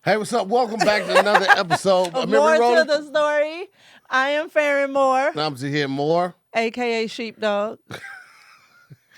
Hey, what's up? Welcome back to another episode of More to the Story. I am Farron Moore, I'm to hear more, a.k.a. Sheepdog.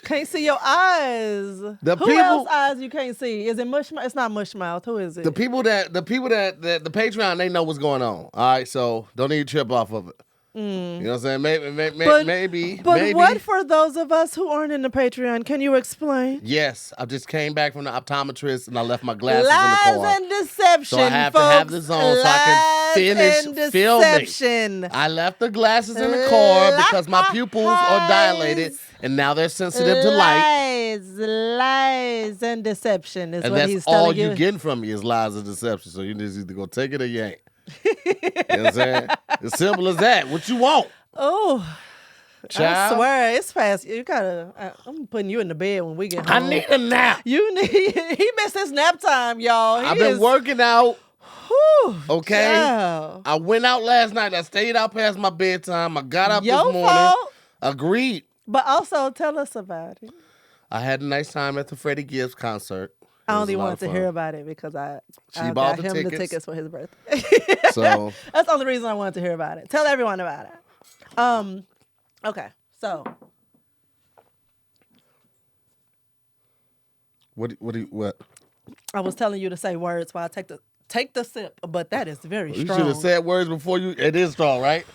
Can't see your eyes. The Who people- else eyes you can't see? Is it Mushmouth? It's not Mushmouth. Who is it? the people that the Patreon, they know what's going on. All right, so don't need to trip off of it. You know what I'm saying? Maybe. But what for those of us who aren't in the Patreon? Can you explain? Yes, I just came back from the optometrist and I left my glasses Lies in the car. and deception, So I have folks. to have this on so I can finish filming. Deception. I left the glasses in the car because my pupils are dilated and now they're sensitive to light. Lies and deception is And what that's he's all telling you. you getting from me is lies and deception. So you just either go take it or you ain't. You know what I'm saying? As simple as that. What you want? Oh, Child? I swear it's fast. You gotta. I'm putting you in the bed when we get I home. need a nap. You need. He missed his nap time, y'all. I've been working out. Whew, Okay. child. I went out last night. I stayed out past my bedtime. I got up Your this morning. fault. Agreed. But also tell us about it. I had a nice time at the Freddie Gibbs concert. I only wanted to hear about it because She I bought got the him tickets. the tickets for his birthday. So That's the only reason I wanted to hear about it. Tell everyone about it. Okay, so what? I was telling you to say words while I take the sip, but that is very You strong. should have said words before you. It is strong, right?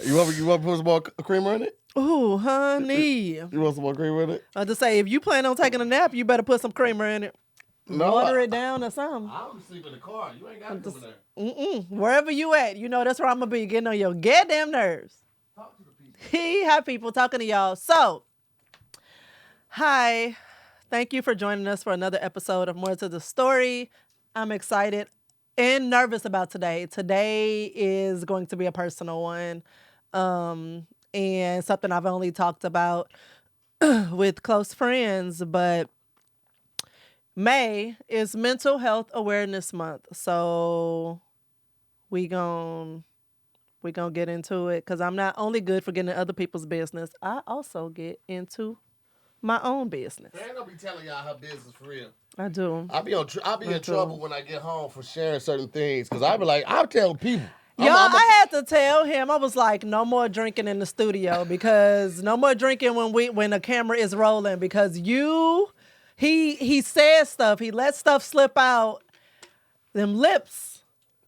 You want to put some more creamer in it? Ooh, honey. You want some more creamer in it? I just say if you plan on taking a nap, you better put some creamer in it. No. Water it down or something. I would sleep in the car. You ain't got to come in there. Wherever you at, you know that's where I'm gonna be getting on your goddamn nerves. Talk to the people. Hi, people, talking to y'all. So, hi, thank you for joining us for another episode of More to the Story. I'm excited and nervous about today. Today is going to be a personal one, and something I've only talked about with close friends, but May is Mental Health Awareness Month. So we gon' get into it because I'm not only good for getting in other people's business, I also get into my own business. I ain't gonna be telling y'all her business for real. I do. I'll be in trouble when I get home for sharing certain things because I'll be like, I'll tell people. I had to tell him. I was like, no more drinking in the studio because no more drinking when the camera is rolling because he says stuff. He lets stuff slip out. Them lips.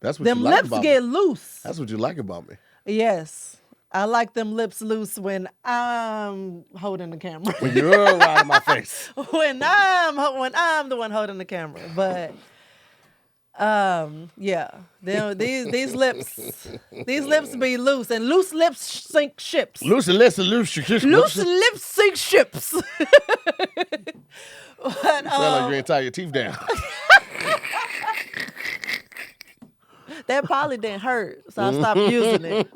That's what Them you like lips about get me. loose. That's what you like about me. Yes. I like them lips loose when I'm holding the camera. When you're right in my face. when I'm the one holding the camera. But yeah. These lips be loose and loose lips sink ships. Loose lips Sink ships. But, sound like you ain't tie your teeth down. that probably didn't hurt, so I stopped using it.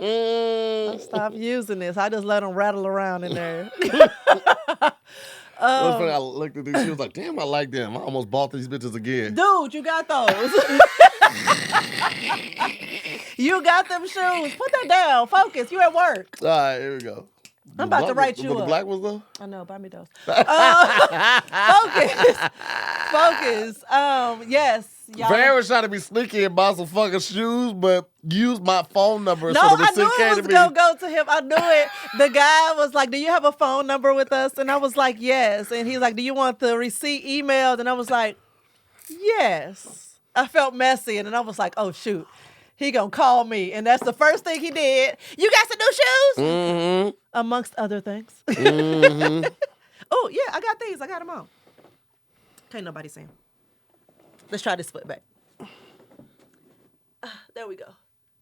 So I just let them rattle around in there. It was funny, I looked at these shoes like, damn, I like them. I almost bought these bitches again. Dude, you got those. You got them shoes. Put that down. Focus. You at work. All right, here we go. I'm about to write you the up. black ones though? I know. Buy me those. Focus. Yes. Y'all. Barry was trying to be sneaky and buy some fucking shoes, but used my phone number. No, so the I knew receipt came it to was me. going to go to him. I knew it. The guy was like, do you have a phone number with us? And I was like, yes. And he's like, do you want the receipt emailed? And I was like, yes. I felt messy. And then I was like, oh, shoot. He gonna call me. And that's the first thing he did. You got some new shoes? Mm-hmm. Amongst other things. Mm-hmm. Oh, yeah, I got these. I got them on. Can't nobody see them. Let's try this foot back. There we go.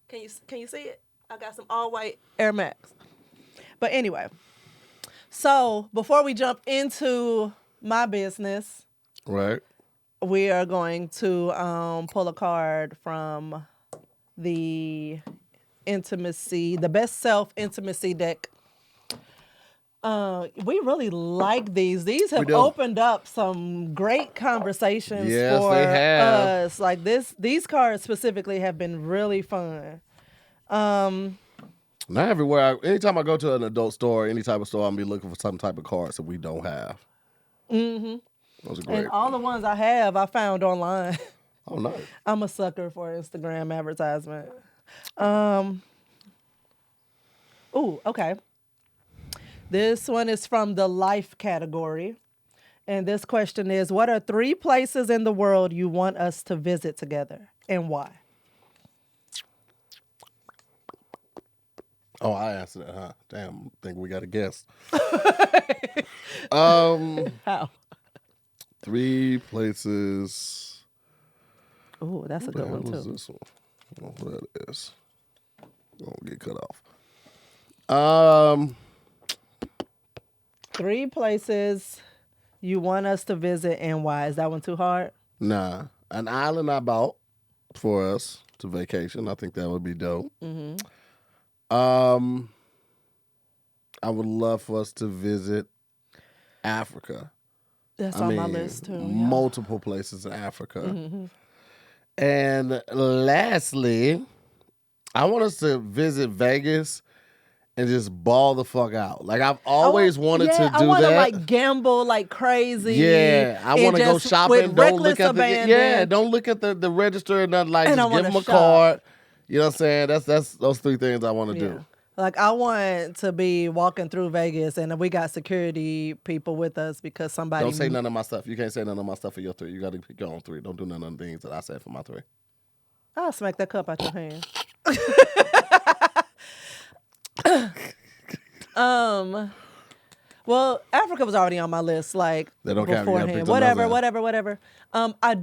Can you see it? I got some all white Air Max. But anyway, so before we jump into my business, Right. we are going to pull a card from the Best Self Intimacy deck. We really like these. These have opened up some great conversations for they have. us. Like these cards specifically have been really fun. Not everywhere. Anytime I go to an adult store, any type of store, I'm be looking for some type of cards that we don't have. Mm-hmm. Those are great. And all the ones I have, I found online. Oh, nice. I'm a sucker for Instagram advertisement. Okay. This one is from the life category. And this question is, what are 3 places in the world you want us to visit together and why? Oh, I answered that, huh? Damn, I think we got a guess. How? 3 places. Oh, that's a good one, What too. is this one? I don't know what that is. Don't get cut off. 3 places you want us to visit and why? Is that one too hard? Nah. An island I bought for us to vacation. I think that would be dope. I would love for us to visit Africa. That's on my list too. Multiple places in Africa. And lastly, I want us to visit Vegas and just ball the fuck out. Like I've always wanted to do that. I want to like gamble like crazy. Yeah, I want to go shopping. Don't look at don't look at the register and nothing like. Just give them a card. You know what I'm saying? That's those 3 things I want to do. Like I want to be walking through Vegas and we got security people with us because somebody. Don't say none of my stuff. You can't say none of my stuff for your 3. You got to pick your own 3. Don't do none of the things that I said for my 3. I'll smack that cup out your hand. Well, Africa was already on my list, like they don't beforehand. Whatever. I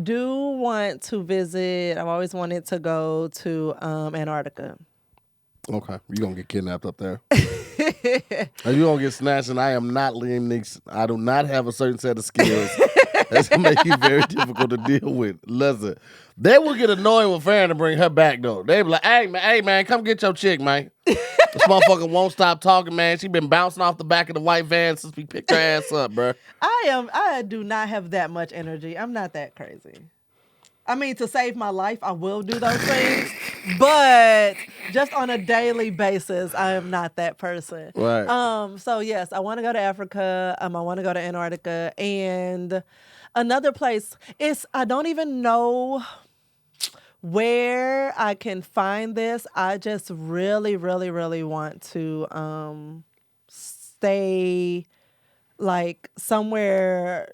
do want to visit. I've always wanted to go to Antarctica. Okay, you gonna get kidnapped up there. And you gonna get snatched, and I am not Liam Neeson. I do not have a certain set of skills. That's gonna make you very difficult to deal with. Listen, they will get annoyed with Farron to bring her back though. They be like, hey man, come get your chick, man. This motherfucker won't stop talking, man. She been bouncing off the back of the white van since we picked her ass up, bro. I do not have that much energy. I'm not that crazy. I mean, to save my life, I will do those things. But just on a daily basis, I am not that person. Right. So yes, I want to go to Africa. I want to go to Antarctica. And another place is, I don't even know where I can find this. I just really, really, really want to stay like somewhere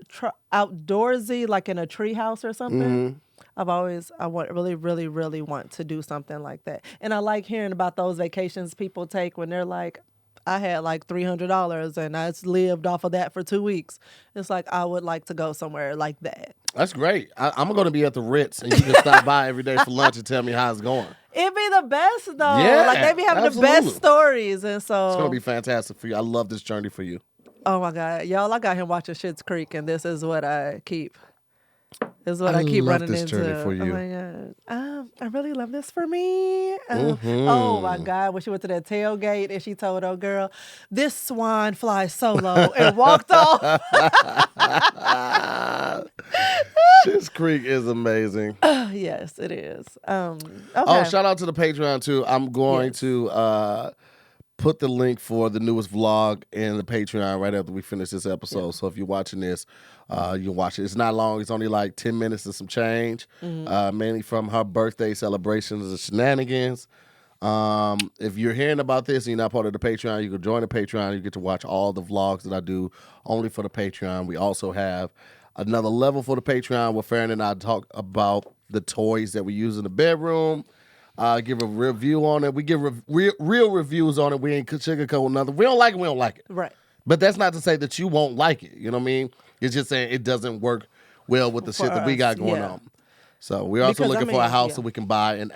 outdoorsy, like in a tree house or something. Really, really, really want to do something like that. And I like hearing about those vacations people take when they're like, I had like $300 and I lived off of that for 2 weeks. It's like, I would like to go somewhere like that. That's great. I'm going to be at the Ritz and you can stop by every day for lunch and tell me how it's going. It'd be the best though. Yeah, like they be having absolutely. the best stories. And so it's going to be fantastic for you. I love this journey for you. Oh my God. Y'all, I got him watching Schitt's Creek and this is what I keep. This is what I keep running this into. Journey for you. Oh my God. I really love this for me. Oh my God. When she went to that tailgate and she told old girl, this swan flies solo and walked off. Schitt's Creek is amazing. Yes, it is. Okay. Oh, shout out to the Patreon too. I'm going to put the link for the newest vlog in the Patreon right after we finish this episode. Yeah. So if you're watching this, you can watch it. It's not long. It's only like 10 minutes and some change, mainly from her birthday celebrations and shenanigans. If you're hearing about this and you're not part of the Patreon, you can join the Patreon. You get to watch all the vlogs that I do only for the Patreon. We also have another level for the Patreon where Farron and I talk about the toys that we use in the bedroom. Give a review on it. We give real reviews on it. We ain't sugarcoat nothing. We don't like it, we don't like it. Right. But that's not to say that you won't like it. You know what I mean? It's just saying it doesn't work well with the shit that we got going on. So we're also looking for a house that we can buy and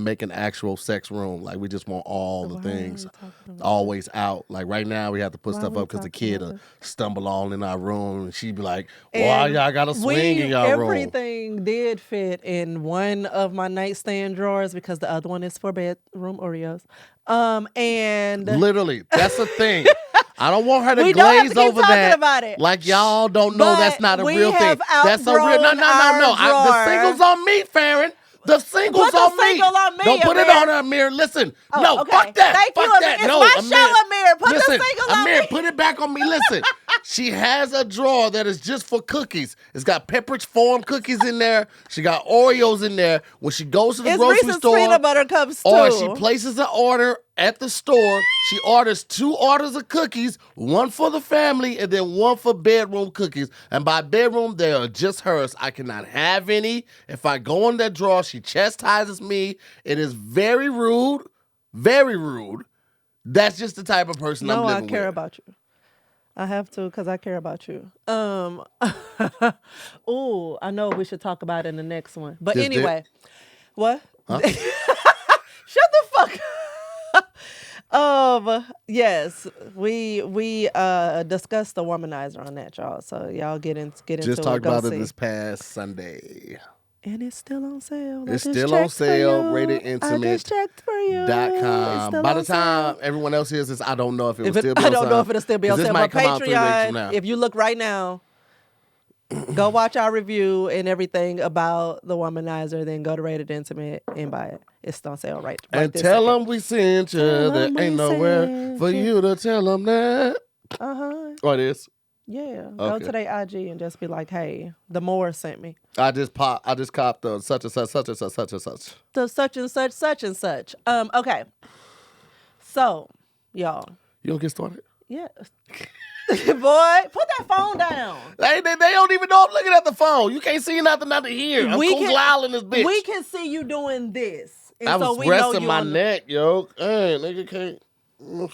make an actual sex room. Like we just want all the things always out. Like right now we have to put stuff up because the kid will stumble on in our room and she'd be like, "Why y'all got a swing in y'all room?" Everything did fit in one of my nightstand drawers because the other one is for bedroom Oreos. And literally, that's the thing. I don't want her to glaze over that. About it. Like y'all don't know that's not a real thing. That's a real. No. The singles on me, Farron. The single's Put the on me. single on me, Don't put it Amir. on her, Amir. Listen. Oh, No, okay. fuck that. Thank fuck you, that. Amir. No, It's my show, Amir. Put the single on Amir, me. put it back on me. Listen. She has a drawer that is just for cookies. It's got Pepperidge Farm cookies in there. She got Oreos in there. When she goes to the grocery Reese's store, peanut butter cups too. or she places an order at the store, she orders 2 orders of cookies, one for the family and then one for bedroom cookies. And by bedroom, they are just hers. I cannot have any. If I go in that drawer, she chastises me. It is very rude. Very rude. That's just the type of person I'm living with. I care about you. I have to because I care about you. Ooh, I know we should talk about it in the next one. But Just anyway, what? Huh? Shut the fuck up. Yes, we discussed the womanizer on that, y'all. So y'all get into Just it. talked Go about it see. this past Sunday. And it's still on sale. It's still on sale. Rated Intimate. I just checked for you. .com. By the time everyone else hears this, I don't know if it will still be on sale. I don't know if it'll still be on This sale. might But come out 3 weeks from Patreon, now. if you look right now, go watch our review and everything about the womanizer. Then go to Rated Intimate and buy it. It's on sale right And this tell second. them we sent you. There ain't nowhere for you to tell them that. Oh, it is. Yeah. Go Okay. to their IG and just be like, hey, the Moore sent me. I just copped the such and such, such and such, such and such. The such and such, such and such. Okay. So, y'all. You don't get started? Yeah. Boy, put that phone down. They don't even know I'm looking at the phone. You can't see nothing out of here. I'm We cool can- growling this bitch. We can see you doing this. And I was so we know resting you my on the- neck, yo. Hey, nigga can't.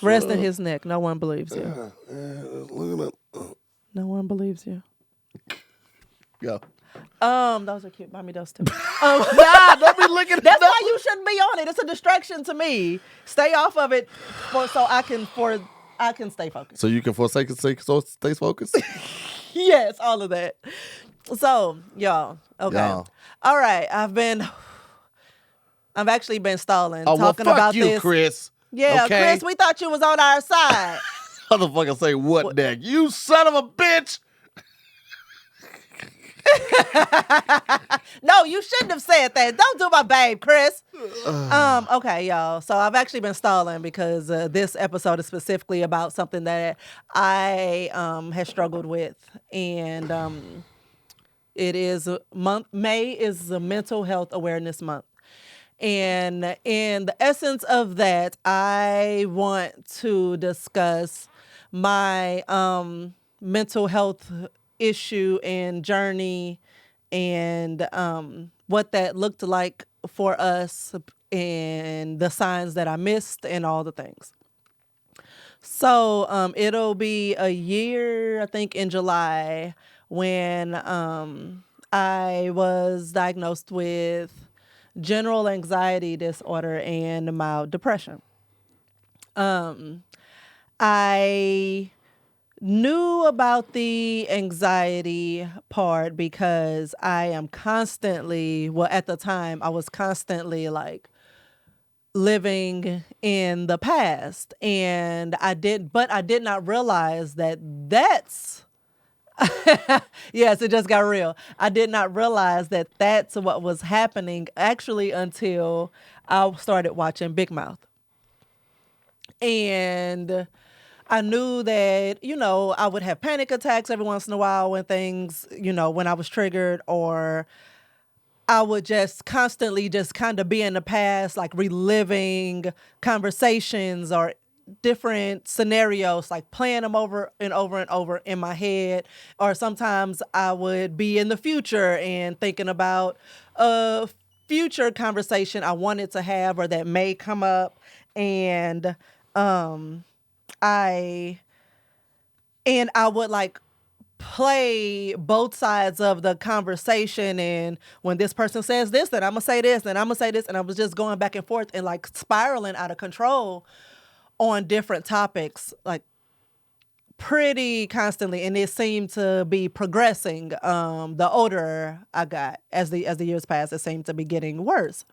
Resting his neck. No one believes you. Look at that. No one believes you. Yo. Those are cute. Buy me those too. Nah, don't be looking at That's that. why you shouldn't be on it. It's a distraction to me. Stay off of it so I can stay focused. So you can forsake it, so stay focused? Yes, all of that. So, y'all. Okay. Y'all. All right. I've actually been stalling Oh, well, talking fuck about you, this. Chris. Yeah, okay? Chris, we thought you was on our side. Motherfucker say what neck? You son of a bitch. No, you shouldn't have said that. Don't do my babe, Chris. Okay, y'all. So I've actually been stalling because this episode is specifically about something that I have struggled with, and it is May is the Mental Health Awareness Month. And in the essence of that, I want to discuss my mental health issue and journey and what that looked like for us and the signs that I missed and all the things. So it'll be a year, I think, in July when I was diagnosed with general anxiety disorder and mild depression. I knew about the anxiety part because I am constantly, well, at the time, I was constantly like living in the past. And I did not realize that that's yes, it just got real. I did not realize that that's what was happening actually until I started watching Big Mouth. And I knew that, I would have panic attacks every once in a while when things, when I was triggered, or I would just constantly just kind of be in the past, like reliving conversations or different scenarios, like playing them over and over and over in my head. Or sometimes I would be in the future and thinking about a future conversation I wanted to have or that may come up. And I would like play both sides of the conversation, and when this person says this, then I'm gonna say this, then I'm gonna say this, and I was just going back and forth and like spiraling out of control on different topics, like pretty constantly, and it seemed to be progressing. The older I got, as the years passed, it seemed to be getting worse.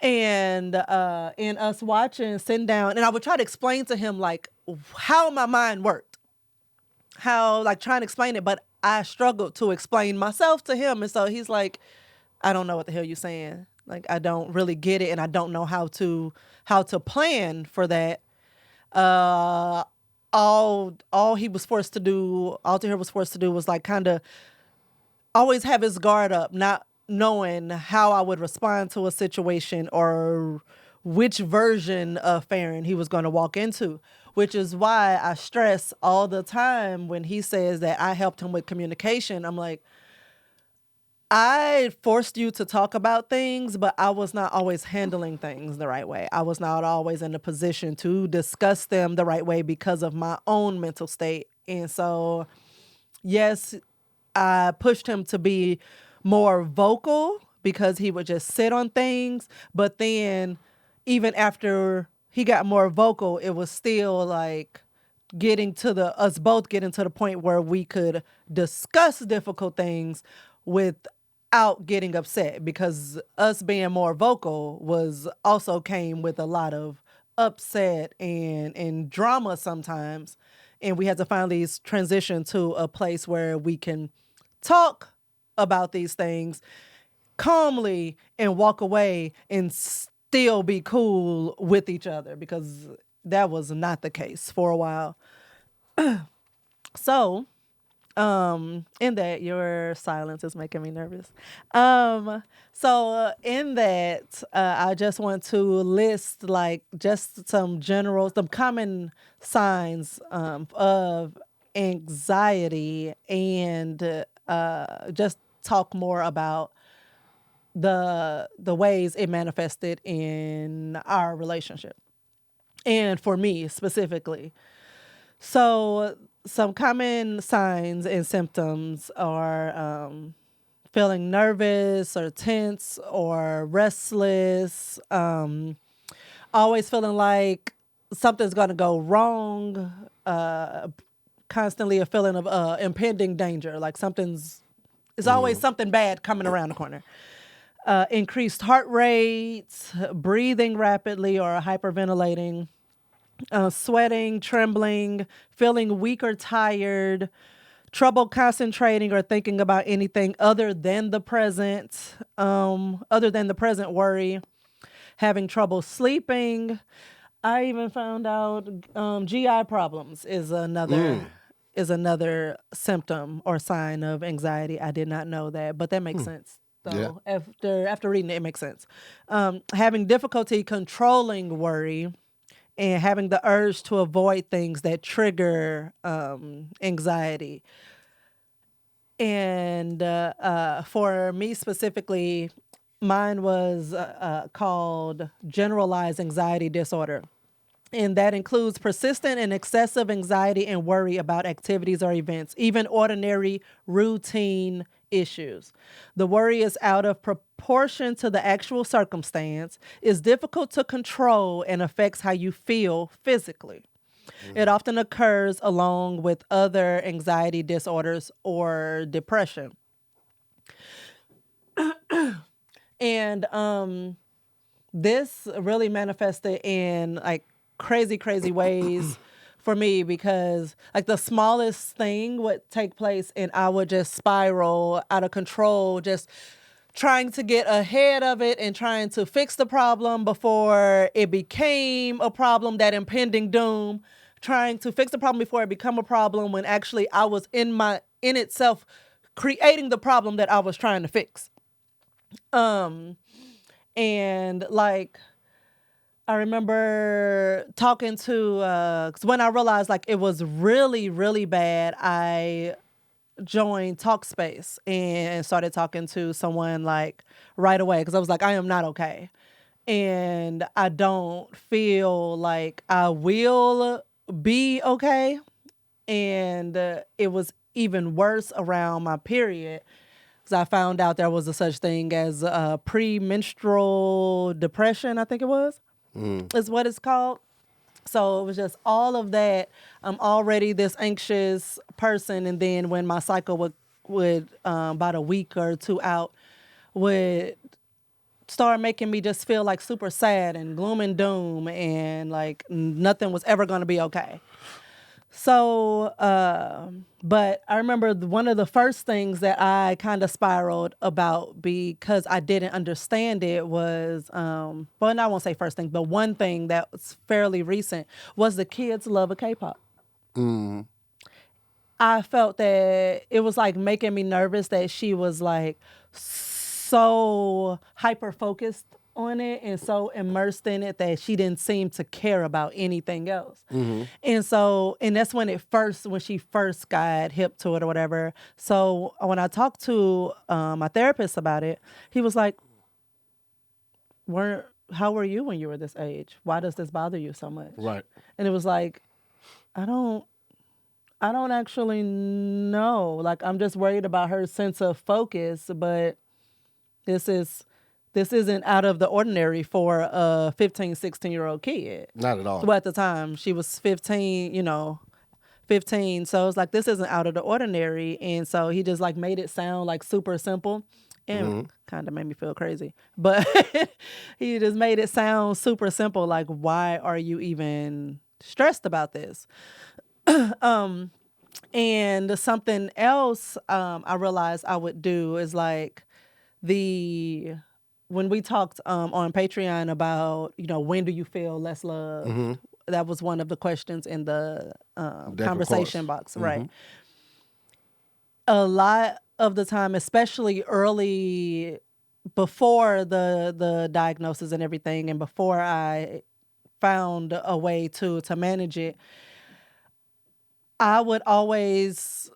And in us sitting down, and I would try to explain to him like how my mind worked, how like trying to explain it, but I struggled to explain myself to him, and so he's like, I don't know what the hell you're saying. Like, I don't really get it, and I don't know how to plan for that. Uh, all he was forced to do, all Tahir was forced to do was like kind of always have his guard up, not knowing how I would respond to a situation or which version of Farron he was going to walk into, which is why I stress all the time when he says that I helped him with communication. I'm like, I forced you to talk about things, but I was not always handling things the right way. I was not always in a position to discuss them the right way because of my own mental state. And so, yes, I pushed him to be more vocal because he would just sit on things. But then, even after he got more vocal, it was still like us both getting to the point where we could discuss difficult things without getting upset, because us being more vocal was also came with a lot of upset and drama sometimes, and we had to finally transition to a place where we can talk about these things calmly and walk away and still be cool with each other, because that was not the case for a while. So, in that, your silence is making me nervous. In that, I just want to list like just some common signs of anxiety, and just talk more about the ways it manifested in our relationship, and for me specifically. So, some common signs and symptoms are feeling nervous or tense or restless, always feeling like something's going to go wrong, constantly a feeling of impending danger, like it's always something bad coming around the corner. Increased heart rate, breathing rapidly or hyperventilating, sweating, trembling, feeling weak or tired, trouble concentrating or thinking about anything other than the present, worry, having trouble sleeping. I even found out GI problems is another symptom or sign of anxiety. I did not know that, but that makes sense. So after reading it, it makes sense. Having difficulty controlling worry, and having the urge to avoid things that trigger anxiety. And for me specifically, mine was called generalized anxiety disorder. And that includes persistent and excessive anxiety and worry about activities or events, even ordinary routine issues. The worry is out of proportion to the actual circumstance, is difficult to control, and affects how you feel physically. It often occurs along with other anxiety disorders or depression. And this really manifested in like crazy ways for me, because like the smallest thing would take place and I would just spiral out of control, just trying to get ahead of it and trying to fix the problem before it became a problem, that impending doom, trying to fix the problem before it become a problem, when actually I was in itself creating the problem that I was trying to fix. And like, I remember talking to, 'cause when I realized like it was really, really bad, I joined Talkspace and started talking to someone like right away, because I was like, I am not okay. And I don't feel like I will be okay. And it was even worse around my period, because I found out there was a such thing as premenstrual depression, I think it was, is what it's called. So it was just all of that. I'm already this anxious person, and then when my cycle would about a week or two out, would start making me just feel like super sad and gloom and doom, and like nothing was ever going to be okay. So, but I remember one of the first things that I kind of spiraled about because I didn't understand it was, well, I won't say first thing, but one thing that was fairly recent was the kids' love of K-pop. I felt that it was like making me nervous that she was like so hyper focused on it and so immersed in it that she didn't seem to care about anything else. And so, and that's when she first got hip to it or whatever. So when I talked to my therapist about it, he was like, how were you when you were this age? Why does this bother you so much? Right. And it was like, I don't actually know. Like, I'm just worried about her sense of focus, but this isn't out of the ordinary for a 15, 16-year-old kid. Not at all. Well, at the time, she was 15, 15. So it's like, this isn't out of the ordinary. And so he just like made it sound like super simple and kind of made me feel crazy. But he just made it sound super simple. Like, why are you even stressed about this? And something else I realized I would do is like when we talked on Patreon about, when do you feel less loved? That was one of the questions in the conversation box, right? A lot of the time, especially early before the diagnosis and everything, and before I found a way to manage it, I would always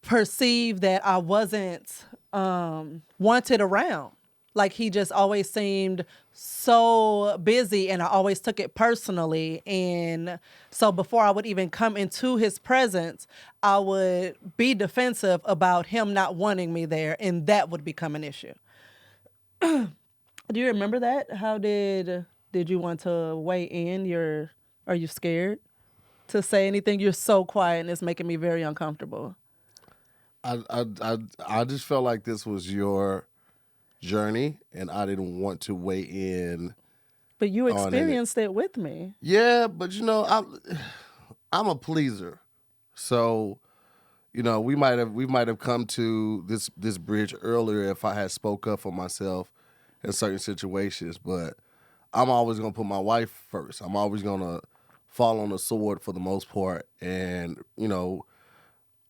perceive that I wasn't wanted around. Like, he just always seemed so busy and I always took it personally. And so before I would even come into his presence, I would be defensive about him not wanting me there, and that would become an issue. Do you remember that? How did you want to weigh in? Are you scared to say anything? You're so quiet and it's making me very uncomfortable. I just felt like this was your journey, and I didn't want to weigh in. But you experienced it with me. Yeah, but I'm a pleaser, so we might have come to this bridge earlier if I had spoke up for myself in certain situations. But I'm always gonna put my wife first. I'm always gonna fall on the sword for the most part, and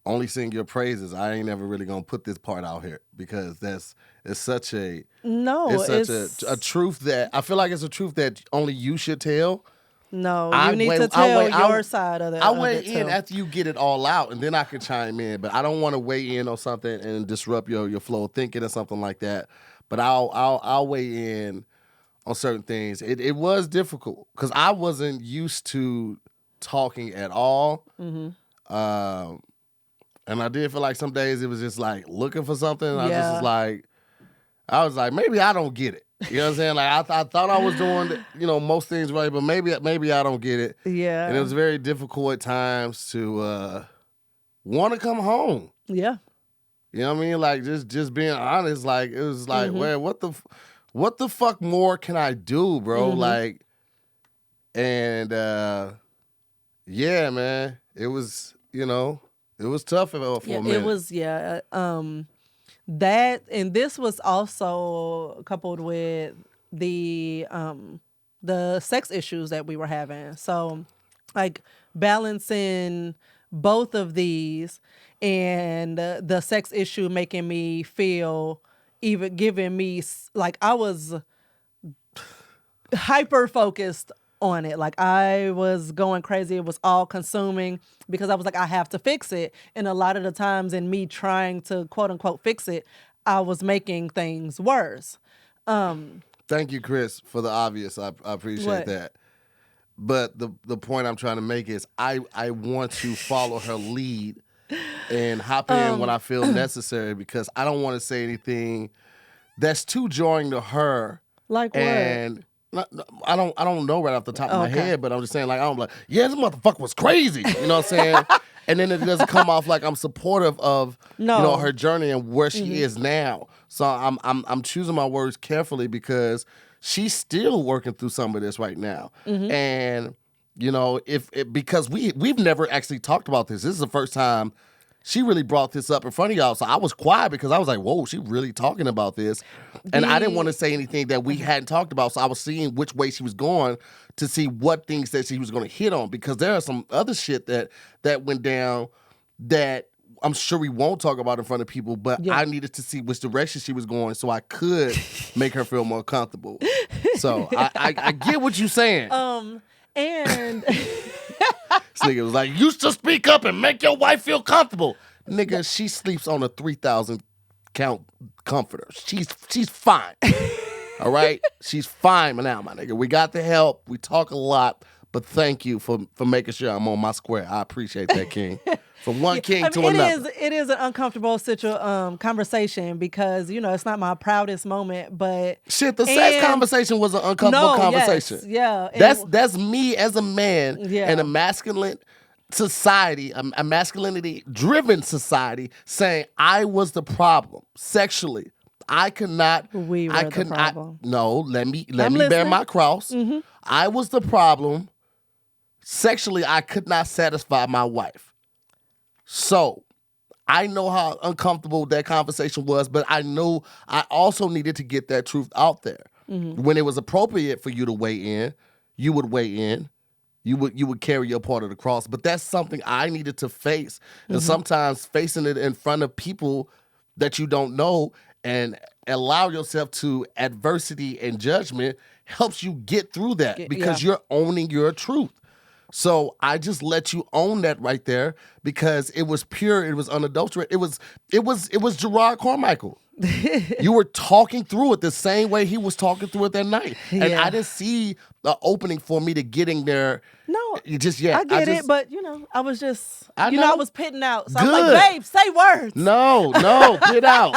only sing your praises. I ain't never really gonna put this part out here because it's such a truth that I feel like it's a truth that only you should tell. No, you need to tell your side of it. I weigh in after you get it all out, and then I can chime in. But I don't want to weigh in on something and disrupt your flow of thinking or something like that. But I'll weigh in on certain things. It was difficult because I wasn't used to talking at all. And I did feel like some days it was just like looking for something. And I was like, maybe I don't get it. You know what I'm saying? Like I thought I was doing, most things right, but maybe I don't get it. Yeah. And it was very difficult at times to want to come home. Yeah. You know what I mean? Like just being honest. Like it was like, well, what the fuck more can I do, bro? Like, and yeah, man, it was It was tough for a minute. It was, that, and this was also coupled with the sex issues that we were having. So, like, balancing both of these and the sex issue making me feel, even giving me, like, I was hyper focused on it. Like, I was going crazy. It was all consuming because I was like, I have to fix it. And a lot of the times in me trying to quote unquote fix it, I was making things worse. Thank you, Chris, for the obvious. I appreciate that. But the point I'm trying to make is I want to follow her lead and hop in when I feel necessary, because I don't want to say anything that's too jarring to her. Like what? And I don't know right off the top of my head, but I'm just saying, like, I'm like, yeah, this motherfucker was crazy. You know what I'm saying? And then it doesn't come off like I'm supportive of her journey and where she is now. So I'm choosing my words carefully because she's still working through some of this right now. And You know, because we've never actually talked about this. This is the first time she really brought this up in front of y'all. So I was quiet because I was like, whoa, she really talking about this. And I didn't want to say anything that we hadn't talked about. So I was seeing which way she was going to see what things that she was going to hit on, because there are some other shit that went down that I'm sure we won't talk about in front of people, but I needed to see which direction she was going so I could make her feel more comfortable. So I get what you're saying. And this nigga was like, you should speak up and make your wife feel comfortable. Nigga, she sleeps on a 3,000 count comforter. She's fine. All right? She's fine now, my nigga. We got the help. We talk a lot, but thank you for making sure I'm on my square. I appreciate that, King. From one king to another. It is an uncomfortable conversation because, you know, it's not my proudest moment, but... Shit, the sex conversation was an uncomfortable conversation. Yes, yeah. That's me as a man in a masculine society, a masculinity-driven society, saying I was the problem sexually. I could not... We were the problem. No, let me bear my cross. Mm-hmm. I was the problem. Sexually, I could not satisfy my wife. So, I know how uncomfortable that conversation was, but I know I also needed to get that truth out there. Mm-hmm. When it was appropriate for you to weigh in, you would weigh in. You would carry your part of the cross. But that's something I needed to face. Mm-hmm. And sometimes facing it in front of people that you don't know and allow yourself to adversity and judgment helps you get through that because you're owning your truth. So I just let you own that right there because it was pure, it was unadulterated. It was Gerard Carmichael. You were talking through it the same way he was talking through it that night. And I didn't see the opening for me to getting there. No, just yet. I get it, but I was just, I was pitting out. So I'm like, babe, say words. No, pit out.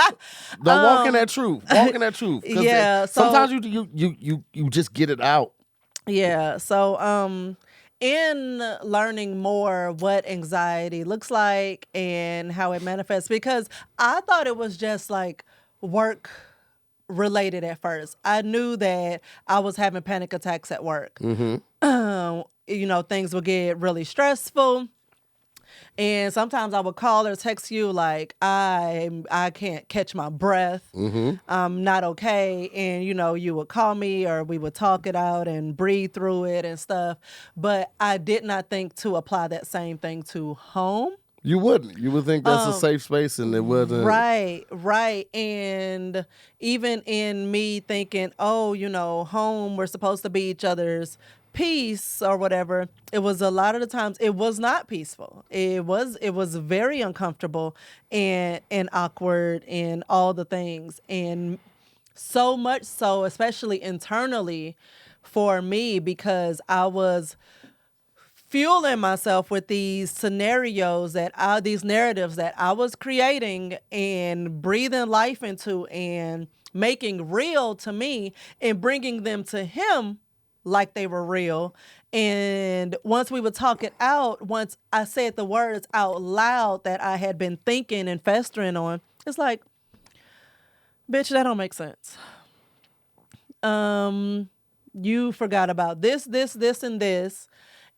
Don't walk in that truth. Walk in that truth. Yeah. Sometimes you just get it out. Yeah. So in learning more what anxiety looks like and how it manifests, because I thought it was just like work related at first. I knew that I was having panic attacks at work. Mm-hmm. Things would get really stressful. And sometimes I would call or text you like, I can't catch my breath. Mm-hmm. I'm not okay. And, you would call me or we would talk it out and breathe through it and stuff. But I did not think to apply that same thing to home. You wouldn't. You would think that's a safe space and it wouldn't. Right. And even in me thinking, home, we're supposed to be each other's peace or whatever, it was a lot of the times it was not peaceful. It was very uncomfortable and awkward and all the things. And so much so, especially internally for me, because I was fueling myself with these scenarios these narratives that I was creating and breathing life into and making real to me and bringing them to him like they were real. And once we would talk it out, once I said the words out loud that I had been thinking and festering on, it's like, bitch, that don't make sense. You forgot about this, and this.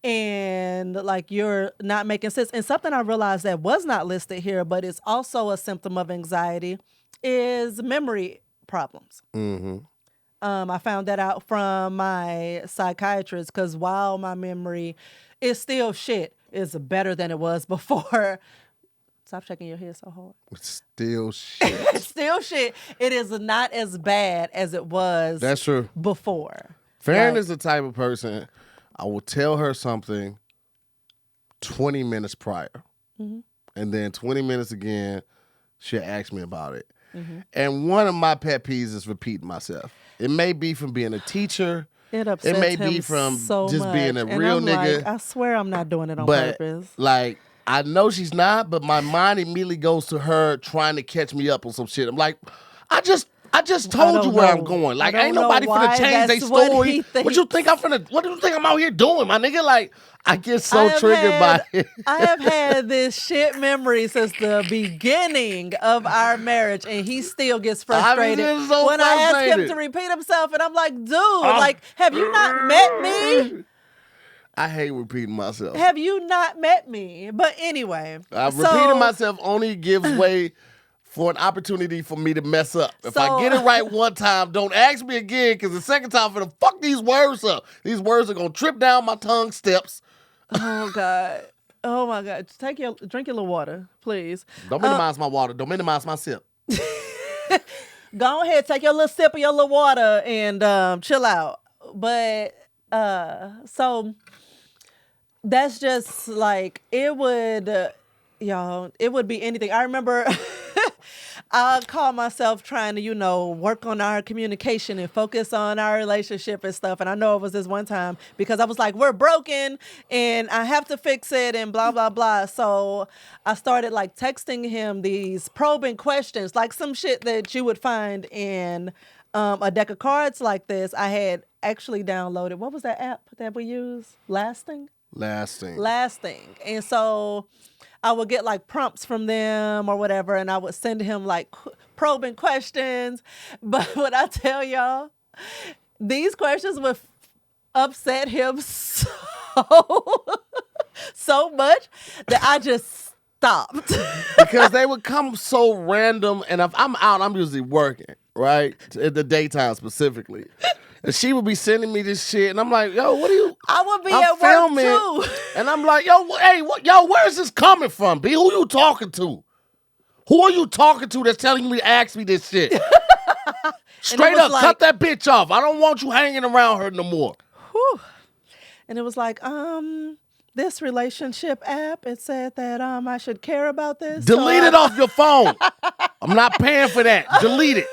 And like you're not making sense. And something I realized that was not listed here, but it's also a symptom of anxiety, is memory problems. Mm-hmm. I found that out from my psychiatrist because while my memory is still shit, it's better than it was before. Stop shaking your head so hard. It's still shit. Still shit. It is not as bad as it was. That's true. Before. Farron is the type of person, I will tell her something 20 minutes prior. Mm-hmm. And then 20 minutes again, she'll ask me about it. Mm-hmm. And one of my pet peeves is repeating myself. It may be from being a teacher. It upsets It may him be from so just much. being a real nigga. Like, I swear I'm not doing it on purpose. Like, I know she's not, but my mind immediately goes to her trying to catch me up on some shit. I'm like, I just told you where I'm going. Like, ain't nobody finna change their story. What you think I'm out here doing, my nigga? Like, I get so triggered by it. I have had this shit memory since the beginning of our marriage, and he still gets frustrated when I ask him to repeat himself. And I'm like, dude, have you not met me? I hate repeating myself. Have you not met me? But anyway. Repeating myself only gives way for an opportunity for me to mess up. If I get it right one time, don't ask me again, because the second time I'm going to fuck these words up. These words are going to trip down my tongue steps. Oh, God. Oh, my God. Drink your little water, please. Don't minimize my water. Don't minimize my sip. Go ahead, take your little sip of your little water and chill out. But, so that's just like, it would be anything. I remember I called myself trying to, work on our communication and focus on our relationship and stuff. And I know it was this one time because I was like, we're broken and I have to fix it and blah, blah, blah. So I started like texting him these probing questions, like some shit that you would find in a deck of cards like this. I had actually downloaded, what was that app that we use? Lasting. And so I would get like prompts from them or whatever, and I would send him like probing questions. But when I tell y'all, these questions would upset him so much that I just stopped. Because they would come so random, and if I'm out, I'm usually working, right? In the daytime specifically. And she would be sending me this shit, and I'm like, yo, what are you? I would be at filming, work too. And I'm like, yo, hey, where is this coming from, B? Who you talking to? Who are you talking to that's telling me to ask me this shit? Straight up, cut that bitch off. I don't want you hanging around her no more. Whew. And it was like, this relationship app, it said that I should care about this. Delete it off your phone. I'm not paying for that. Delete it.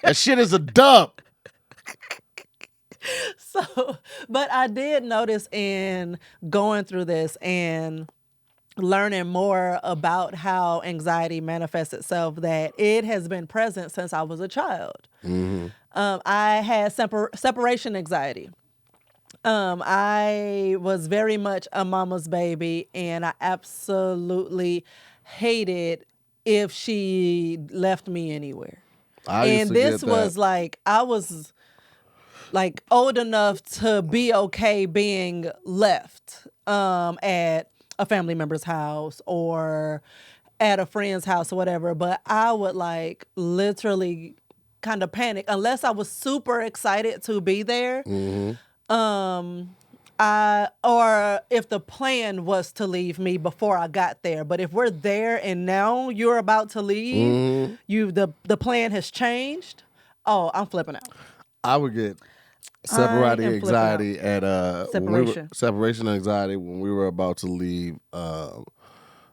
That shit is a dub. So, but I did notice in going through this and learning more about how anxiety manifests itself that it has been present since I was a child. Mm-hmm. I had separation anxiety. I was very much a mama's baby, and I absolutely hated if she left me anywhere. And this was like, I was like old enough to be okay being left at a family member's house or at a friend's house or whatever. But I would like literally kind of panic unless I was super excited to be there. Mm-hmm. Or if the plan was to leave me before I got there. But if we're there and now you're about to leave, mm-hmm. the plan has changed. Oh, I'm flipping out. I would get separation anxiety at separation anxiety when we were about to leave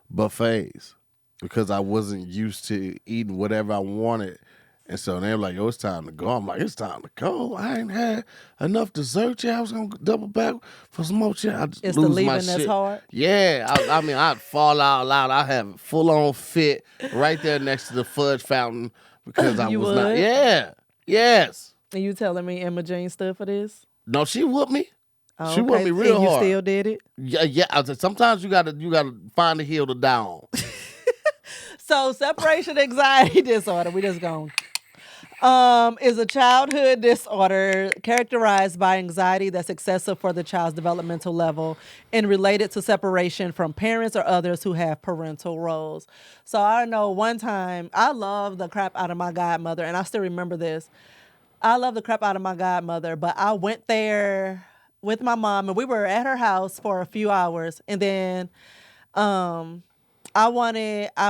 buffets because I wasn't used to eating whatever I wanted. And so they were like, yo, it's time to go. I'm like, it's time to go. I ain't had enough dessert yet. I was going to double back for some more shit. I just it's lose the leaving my shit. That's hard? Yeah. I mean, I'd fall out loud. I have a full-on fit right there next to the fudge fountain because I was not. Yeah. Yes. And you telling me Emma Jean stood for this? No, she whooped me. Oh, she whooped me real and you hard. still did it? Yeah. Sometimes you gotta find the hill to die on. So separation anxiety disorder, we just gone. Is a childhood disorder characterized by anxiety that's excessive for the child's developmental level and related to separation from parents or others who have parental roles. So I know one time, I love the crap out of my godmother, and I still remember this. I love the crap out of my godmother, but I went there with my mom, and we were at her house for a few hours, and then I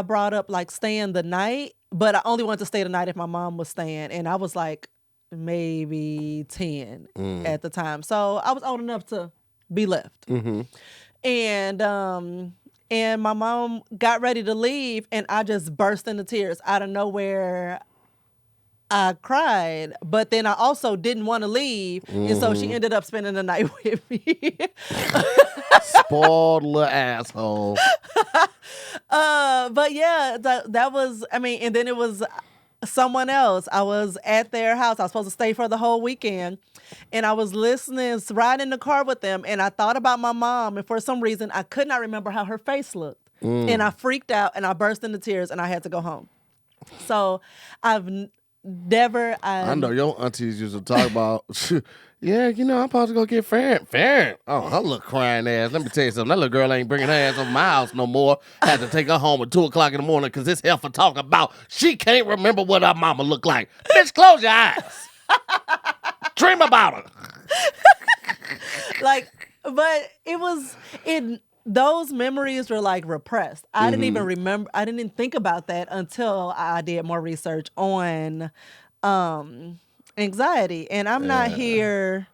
brought up like staying the night, but I only wanted to stay the night if my mom was staying. And I was like maybe 10 at the time. So I was old enough to be left. Mm-hmm. And my mom got ready to leave, and I just burst into tears out of nowhere. I cried, but then I also didn't want to leave. Mm-hmm. And so she ended up spending the night with me. Spoiled little asshole. But yeah, that was, I mean, and then it was someone else. I was at their house. I was supposed to stay for the whole weekend. And I was riding in the car with them. And I thought about my mom. And for some reason, I could not remember how her face looked. And I freaked out and I burst into tears and I had to go home. So I've never. I know your aunties used to talk about, yeah, I'm supposed to go get Farron. Farron? Oh, her little crying ass. Let me tell you something. That little girl ain't bringing her ass over my house no more. Had to take her home at 2 o'clock in the morning because this heifer talking about she can't remember what her mama looked like. Bitch, close your eyes. Dream about her. Like, but it was in those memories were like repressed. I didn't even remember. I didn't even think about that until I did more research on anxiety. And I'm not here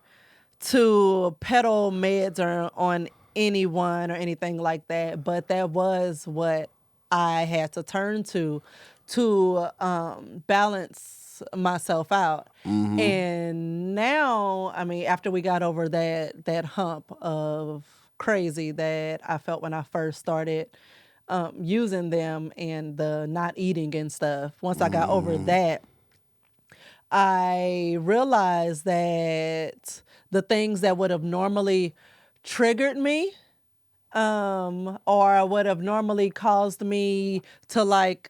to peddle meds or on anyone or anything like that, but that was what I had to turn to balance myself out. And now, I mean, after we got over that hump of crazy that I felt when I first started using them and the not eating and stuff, once I got over that, I realized that the things that would have normally triggered me or would have normally caused me to like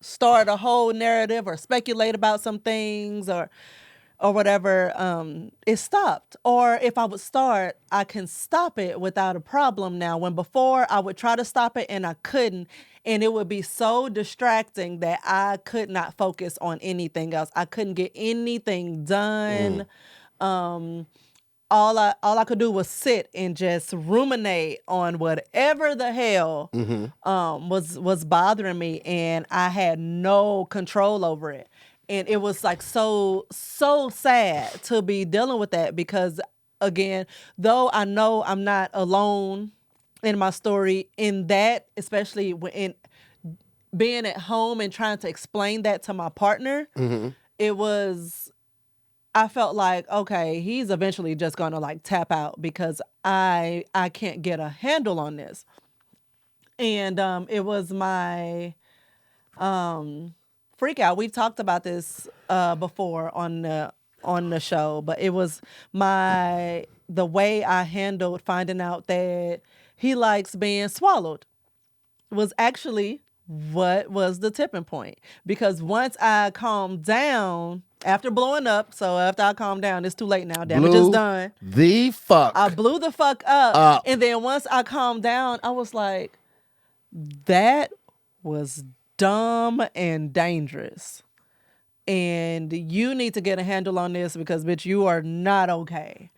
start a whole narrative or speculate about some things or whatever, it stopped. Or if I would start, I can stop it without a problem now. When before I would try to stop it and I couldn't, and it would be so distracting that I could not focus on anything else. I couldn't get anything done. All I could do was sit and just ruminate on whatever the hell was bothering me, and I had no control over it. And it was like so sad to be dealing with that because, again, though I know I'm not alone in my story in that, especially in being at home and trying to explain that to my partner, it was, I felt like, okay, he's eventually just gonna like tap out because I can't get a handle on this. And it was my freak out. We've talked about this before on the show, but it was the way I handled finding out that he likes being swallowed was actually what was the tipping point. Because once I calmed down after blowing up, so after I calmed down, it's too late now. Damage is done. The fuck. I blew the fuck up. And then once I calmed down, I was like, that was dumb and dangerous. And you need to get a handle on this because, bitch, you are not okay.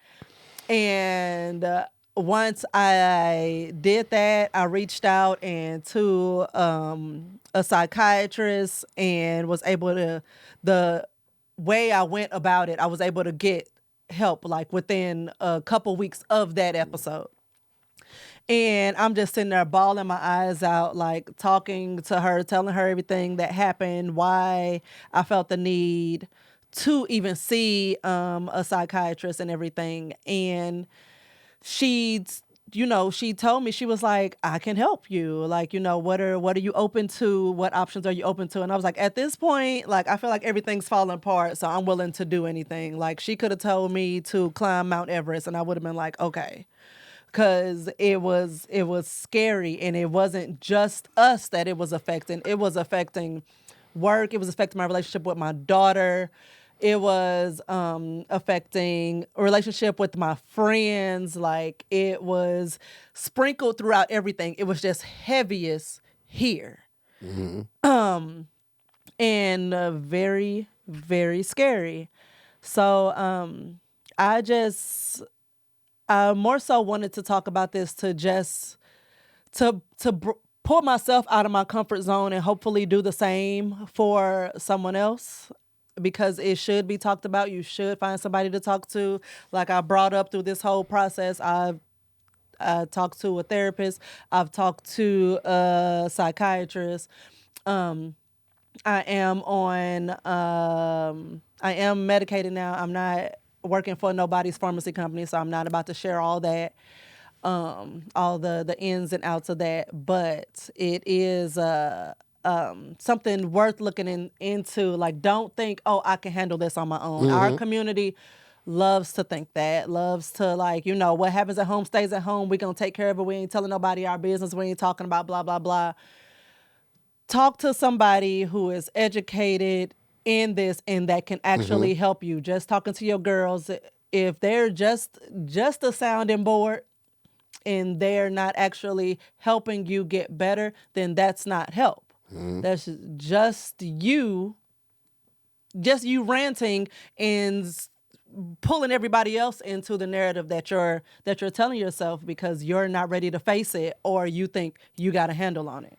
And once I did that, I reached out and to a psychiatrist and was able to, the way I went about it, I was able to get help like within a couple weeks of that episode. And I'm just sitting there bawling my eyes out, like talking to her, telling her everything that happened, why I felt the need to even see a psychiatrist and everything. And she told me, she was like, I can help you. Like, what are you open to? What options are you open to? And I was like, at this point, like, I feel like everything's falling apart, so I'm willing to do anything. Like, she could have told me to climb Mount Everest, and I would have been like, okay. Because it was scary, and it wasn't just us that it was affecting. It was affecting work. It was affecting my relationship with my daughter. It was affecting a relationship with my friends. Like, it was sprinkled throughout everything. It was just heaviest here. And very, very scary. So I more so wanted to talk about this to just pull myself out of my comfort zone and hopefully do the same for someone else, because it should be talked about. You should find somebody to talk to. Like I brought up through this whole process, I've talked to a therapist. I've talked to a psychiatrist. I am medicated now. I'm not working for nobody's pharmacy company, so I'm not about to share all that, all the ins and outs of that. But it is something worth looking into. Like, don't think, oh, I can handle this on my own. Our community loves to think that, loves to like, what happens at home stays at home. We're going to take care of it. We ain't telling nobody our business. We ain't talking about blah, blah, blah. Talk to somebody who is educated, in this and that can actually help you. Just talking to your girls, if they're just a sounding board and they're not actually helping you get better, then that's not help. That's just you ranting and pulling everybody else into the narrative that you're telling yourself because you're not ready to face it or you think you got a handle on it.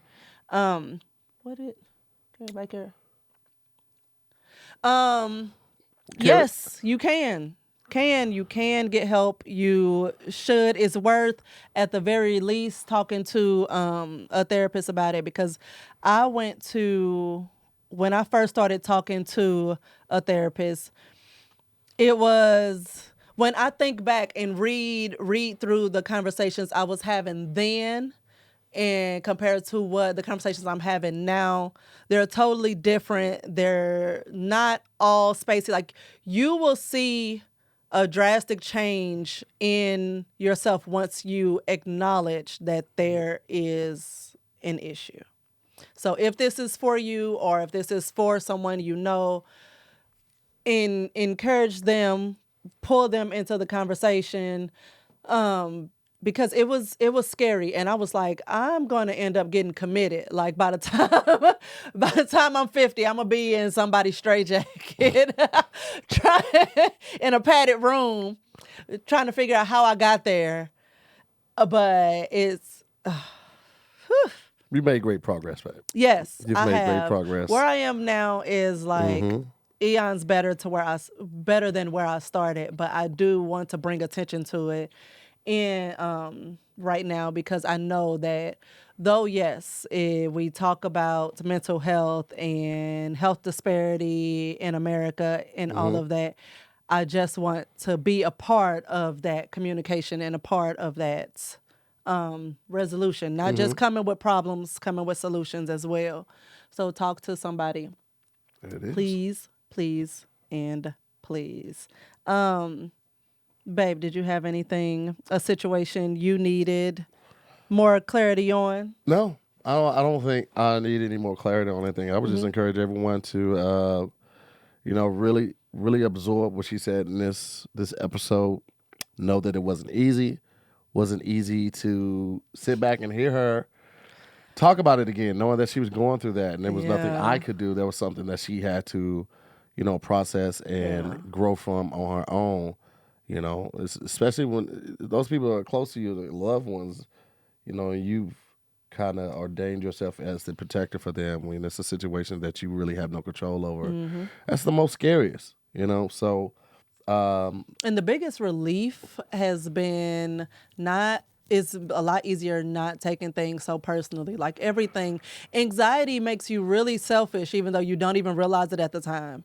Back here. Yes, you can. You can get help. You should. It's worth, at the very least, talking to a therapist about it, because when I first started talking to a therapist, it was, when I think back and read through the conversations I was having then and compared to what the conversations I'm having now, they're totally different. They're not all spacey. Like, you will see a drastic change in yourself once you acknowledge that there is an issue. So if this is for you, or if this is for someone you know, encourage them, pull them into the conversation, because it was scary, and I was like, I'm going to end up getting committed. Like, by the time I'm 50, I'm gonna be in somebody's straitjacket, in a padded room, trying to figure out how I got there. But it's. You made great progress, babe. Yes, You've I made have. great progress. Where I am now is like eons better than where I started, but I do want to bring attention to it right now, because I know that though, yes, we talk about mental health and health disparity in America and all of that, I just want to be a part of that communication and a part of that resolution, not just coming with problems, coming with solutions as well. So talk to somebody. It is. Please, and please. Babe, did you have a situation you needed more clarity on? No, I don't think I need any more clarity on anything. I would just encourage everyone to, really, really absorb what she said in this episode. Know that it wasn't easy. Wasn't easy to sit back and hear her talk about it again, knowing that she was going through that, and there was nothing I could do. There was something that she had to, process and grow from on her own. Especially when those people are close to you, the loved ones, you've kind of ordained yourself as the protector for them when it's a situation that you really have no control over. That's the most scariest, so. And the biggest relief has been it's a lot easier not taking things so personally. Like, everything, anxiety makes you really selfish, even though you don't even realize it at the time,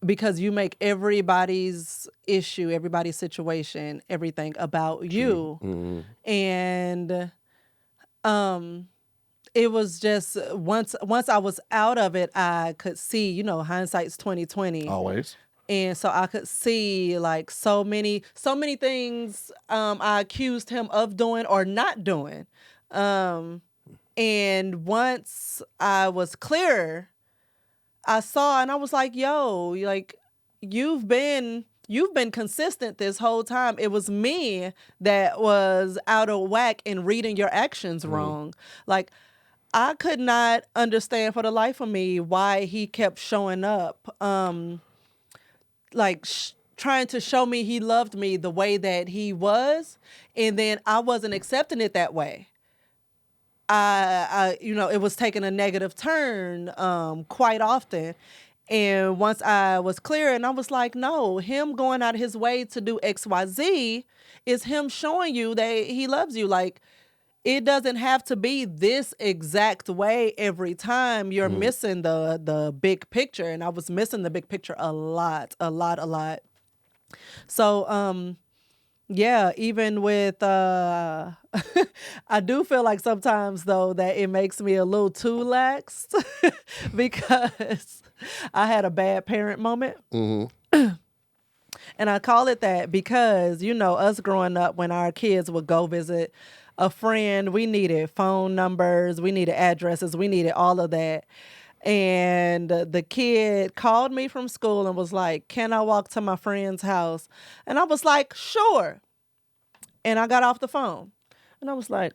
because you make everybody's issue, everybody's situation, everything about you. And it was just, once I was out of it, I could see, hindsight's 20/20. Always. And so I could see, like, so many things I accused him of doing or not doing. And once I was clearer, I saw, and I was like, yo, like, you've been consistent this whole time. It was me that was out of whack and reading your actions wrong. Like, I could not understand for the life of me why he kept showing up. Trying to show me he loved me the way that he was, and then I wasn't accepting it that way. It was taking a negative turn quite often. And once I was clear, and I was like, no, him going out of his way to do XYZ is him showing you that he loves you. Like, it doesn't have to be this exact way every time. You're missing the big picture. And I was missing the big picture a lot. So, even with, I do feel like sometimes, though, that it makes me a little too lax because I had a bad parent moment. And I call it that because, us growing up, when our kids would go visit a friend, we needed phone numbers, we needed addresses, we needed all of that. And the kid called me from school and was like, "Can I walk to my friend's house?" And I was like, "Sure." And I got off the phone. And I was like,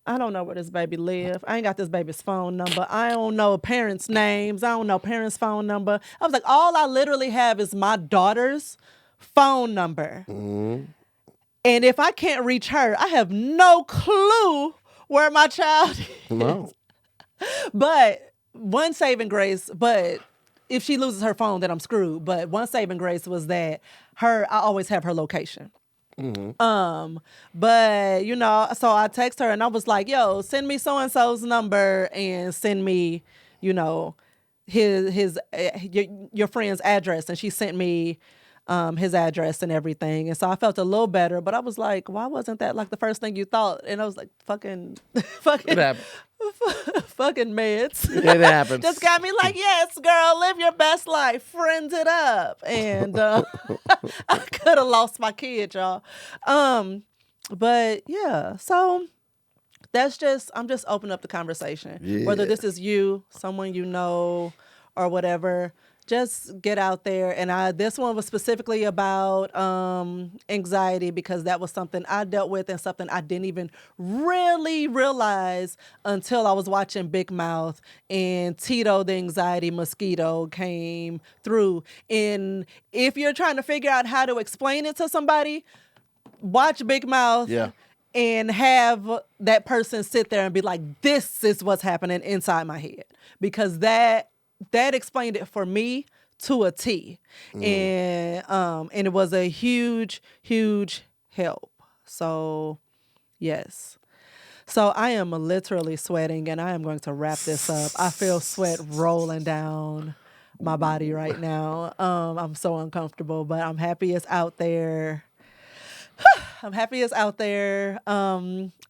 I don't know where this baby live. I ain't got this baby's phone number. I don't know parents' names. I don't know parents' phone number. I was like, all I literally have is my daughter's phone number. Mm-hmm. And if I can't reach her, I have no clue where my child is. No. But one saving grace, but if she loses her phone, then I'm screwed. But one saving grace was that I always have her location. Mm-hmm. But you know, so I text her and I was like, "Yo, send me so and so's number and send me, you know, his your friend's address." And she sent me his address and everything. And so I felt a little better, but I was like, why wasn't that like the first thing you thought? And I was like, fucking It happens. fucking meds. It happens. Just got me like, yes, girl, live your best life, friends it up. And I could have lost my kid, y'all. But yeah, so I'm just opening up the conversation. Yeah. Whether this is you, someone you know, or whatever, just get out there. And this one was specifically about anxiety because that was something I dealt with and something I didn't even really realize until I was watching Big Mouth and Tito the anxiety mosquito came through. And if you're trying to figure out how to explain it to somebody, watch Big Mouth. Yeah. And have that person sit there and be like, this is what's happening inside my head. Because that explained it for me to a T. And it was a huge, huge help. So, yes. So I am literally sweating and I am going to wrap this up. I feel sweat rolling down my body right now. I'm so uncomfortable, but I'm happy it's out there. I'm happy it's out there.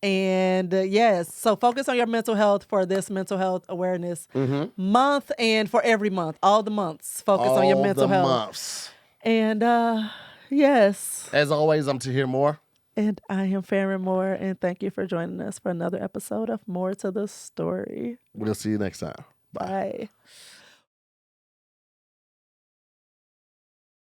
Yes, so focus on your mental health for this mental health awareness month and for every month, all the months. Focus on your mental health. Months. And yes. As always, I'm to hear more. And I am Farron Moore, and thank you for joining us for another episode of More to the Story. We'll see you next time. Bye. Bye.